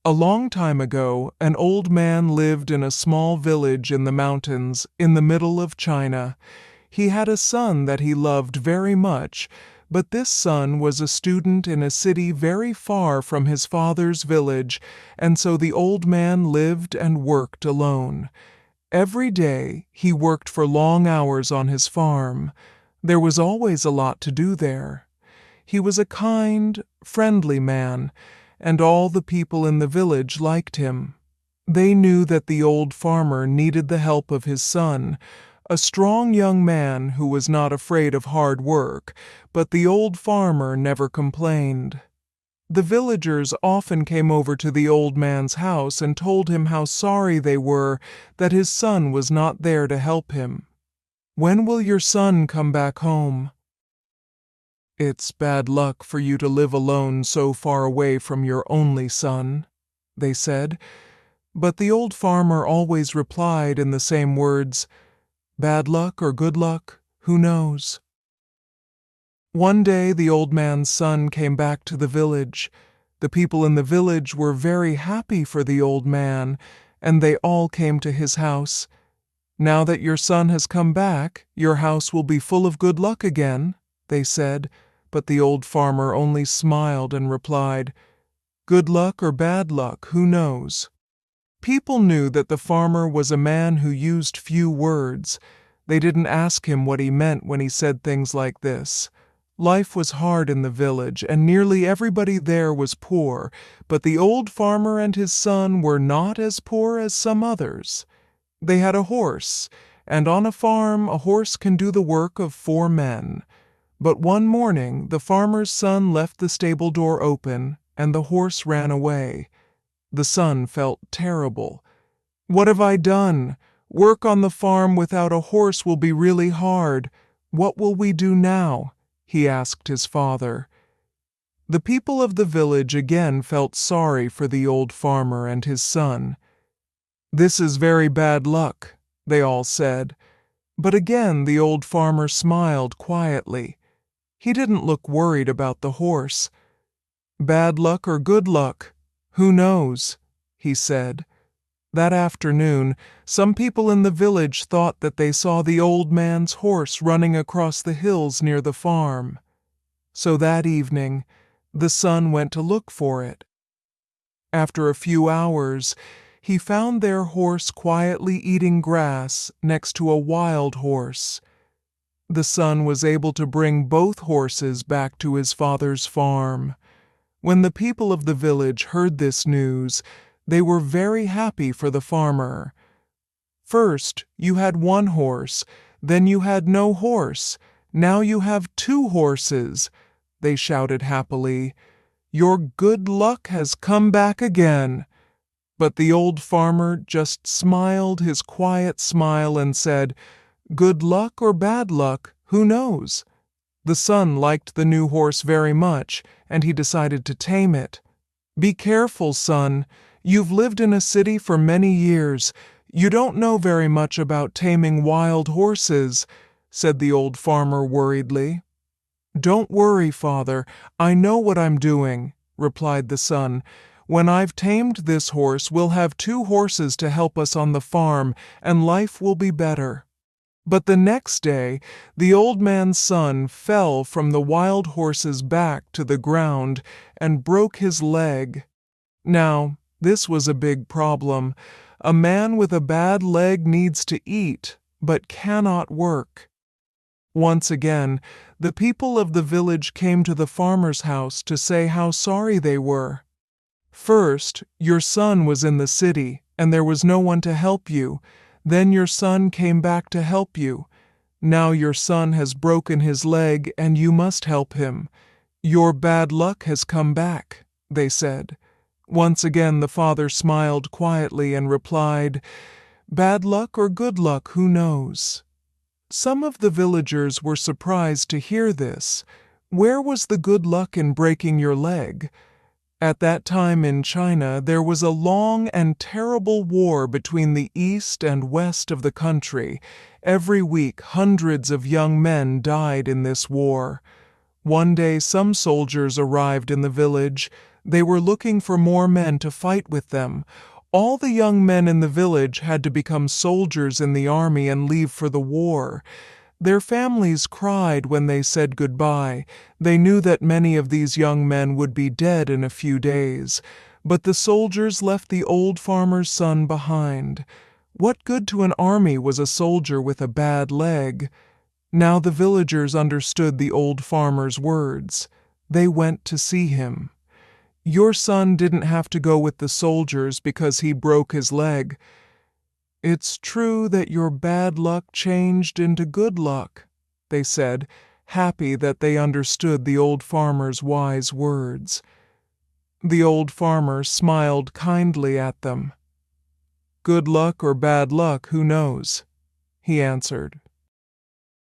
A long time ago, an old man lived in a small village in the mountains in the middle of China. He had a son that he loved very much, but this son was a student in a city very far from his father's village, and so the old man lived and worked alone. Every day he worked for long hours on his farm. There was always a lot to do there. He was a kind, friendly man, and all the people in the village liked him. They knew that the old farmer needed the help of his son, a strong young man who was not afraid of hard work, but the old farmer never complained. The villagers often came over to the old man's house and told him how sorry they were that his son was not there to help him. "When will your son come back home?" "It's bad luck for you to live alone so far away from your only son," they said. But the old farmer always replied in the same words, "Bad luck or good luck, who knows?" One day the old man's son came back to the village. The people in the village were very happy for the old man, and they all came to his house. "Now that your son has come back, your house will be full of good luck again," they said, but the old farmer only smiled and replied, "Good luck or bad luck, who knows?" People knew that the farmer was a man who used few words. They didn't ask him what he meant when he said things like this. Life was hard in the village, and nearly everybody there was poor, but the old farmer and his son were not as poor as some others. They had a horse, and on a farm a horse can do the work of 4 men. But one morning the farmer's son left the stable door open, and the horse ran away. The son felt terrible. "What have I done? Work on the farm without a horse will be really hard. What will we do now?" he asked his father. The people of the village again felt sorry for the old farmer and his son. "This is very bad luck," they all said. But again the old farmer smiled quietly. He didn't look worried about the horse. "Bad luck or good luck, who knows?" he said. That afternoon, some people in the village thought that they saw the old man's horse running across the hills near the farm. So that evening, the son went to look for it. After a few hours, he found their horse quietly eating grass next to a wild horse. The son was able to bring both horses back to his father's farm. When the people of the village heard this news, they were very happy for the farmer. "First you had 1 horse, then you had no horse, now you have 2 horses," they shouted happily. "Your good luck has come back again." But the old farmer just smiled his quiet smile and said, "Good luck or bad luck, who knows?" The son liked the new horse very much, and he decided to tame it. "Be careful, son. You've lived in a city for many years. You don't know very much about taming wild horses," said the old farmer worriedly. "Don't worry, father. I know what I'm doing," replied the son. "When I've tamed this horse, we'll have 2 horses to help us on the farm, and life will be better." But the next day, the old man's son fell from the wild horse's back to the ground and broke his leg. Now, this was a big problem. A man with a bad leg needs to eat, but cannot work. Once again, the people of the village came to the farmer's house to say how sorry they were. "First, your son was in the city, and there was no one to help you. Then your son came back to help you. Now your son has broken his leg, and you must help him. Your bad luck has come back," they said. Once again the father smiled quietly and replied, "Bad luck or good luck, who knows?" Some of the villagers were surprised to hear this. Where was the good luck in breaking your leg? At that time in China there was a long and terrible war between the east and west of the country. Every week hundreds of young men died in this war. One day some soldiers arrived in the village. They were looking for more men to fight with them. All the young men in the village had to become soldiers in the army and leave for the war. Their families cried when they said goodbye. They knew that many of these young men would be dead in a few days. But the soldiers left the old farmer's son behind. What good to an army was a soldier with a bad leg? Now the villagers understood the old farmer's words. They went to see him. Your son didn't have to go with the soldiers because he broke his leg. It's true that your bad luck changed into good luck, they said, happy that they understood the old farmer's wise words. The old farmer smiled kindly at them. Good luck or bad luck, who knows? He answered.